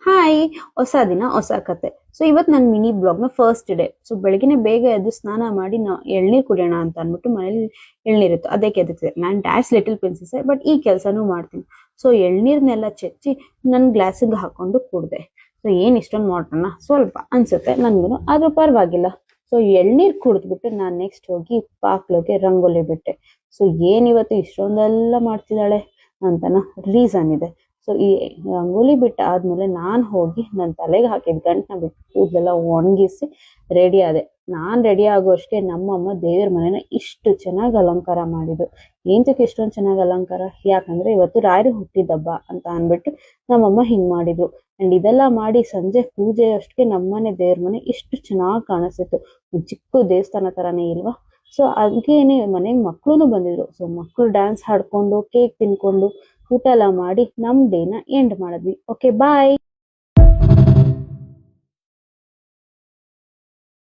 Hi, ಹೊಸ ದಿನ ಹೊಸ ಕತೆ. ಸೊ ಇವತ್ತು ನನ್ನ ಮಿನಿ ಬ್ಲಾಗ್ ನ ಫಸ್ಟ್ ಡೇ. ಸೊ ಬೆಳಗ್ಗೆನೆ ಬೇಗ ಎದ್ದು ಸ್ನಾನ ಮಾಡಿ ಎಳ್ನೀರ್ ಕುಡಿಯೋಣ ಅಂತ ಅನ್ಬಿಟ್ಟು ಮನೇಲಿ ಎಳ್ನೀರಿತ್ತು, ಅದಕ್ಕೆ ಎದ್ದಿದೆ. ನಾನ್ ಡ್ಯಾಶ್ ಲಿಟಲ್ ಪ್ರಿನ್ಸೆಸ್, ಬಟ್ ಈ ಕೆಲಸನೂ ಮಾಡ್ತೀನಿ. ಸೊ ಎಳ್ನೀರ್ನೆಲ್ಲ ಚೆಚ್ಚಿ ನನ್ ಗ್ಲಾಸಿಗೆ ಹಾಕೊಂಡು ಕುಡ್ದೆ. ಸೊ ಏನ್ ಇಷ್ಟೊಂದು ಮಾಡ್ರಣ ಸ್ವಲ್ಪ ಅನ್ಸುತ್ತೆ ನನ್ಗೂ, ಆದ್ರೂ ಪರವಾಗಿಲ್ಲ. ಸೊ ಎಳ್ನೀರ್ ಕುಡಿದ್ಬಿಟ್ಟು ನಾನ್ ನೆಕ್ಸ್ಟ್ ಹೋಗಿ ಪಾಕ್ಲೋಗೆ ರಂಗೋಲಿ ಬಿಟ್ಟೆ. ಸೊ ಏನ್ ಇವತ್ತು ಇಷ್ಟೊಂದೆಲ್ಲ ಮಾಡ್ತಿದ್ದಾಳೆ ಅಂತನ ರೀಸನ್ ಇದೆ. ಸೊ ಈ ರಂಗೋಲಿ ಬಿಟ್ಟ ಆದ್ಮೇಲೆ ನಾನ್ ಹೋಗಿ ನನ್ ತಲೆಗೆ ಹಾಕಿದ್ ಗಂಟ್ನ ಬಿಟ್ಟು ಕೂದಲೆಲ್ಲ ಒಣಗಿಸಿ ರೆಡಿ ಆದೆ. ನಾನ್ ರೆಡಿ ಆಗೋಷ್ಟೇ ನಮ್ಮಮ್ಮ ದೇವ್ರ ಮನೆನ ಇಷ್ಟು ಚೆನ್ನಾಗಿ ಅಲಂಕಾರ ಮಾಡಿದ್ರು. ಏಂತಕ್ಕೆ ಇಷ್ಟೊಂದ್ ಚೆನ್ನಾಗಿ ಅಲಂಕಾರ? ಯಾಕಂದ್ರೆ ಇವತ್ತು ರಾಯರು ಹುಟ್ಟಿದಬ್ಬ ಅಂತ ಅನ್ಬಿಟ್ಟು ನಮ್ಮಮ್ಮ ಹಿಂಗ್ ಮಾಡಿದ್ರು. ಅಂಡ್ ಇದೆಲ್ಲ ಮಾಡಿ ಸಂಜೆ ಪೂಜೆ ಅಷ್ಟಕ್ಕೆ ನಮ್ಮನೆ ದೇವ್ರ ಮನೆ ಇಷ್ಟು ಚೆನ್ನಾಗಿ ಕಾಣಿಸ್ತಿತ್ತು. ಚಿಕ್ಕ ದೇವಸ್ಥಾನ ತರಾನೇ ಇಲ್ವಾ? ಸೊ ಅದಕ್ಕೇನೆ ಮನೆಗ್ ಮಕ್ಳುನು ಬಂದಿದ್ರು. ಸೊ ಮಕ್ಳು ಡ್ಯಾನ್ಸ್ ಹಾಡ್ಕೊಂಡು ಕೇಕ್ ತಿನ್ಕೊಂಡು ಊಟ ಎಲ್ಲ ಮಾಡಿ ನಮ್ ಡೇನ ಎಂಡ್ ಮಾಡಿದ್ವಿ. Okay bye.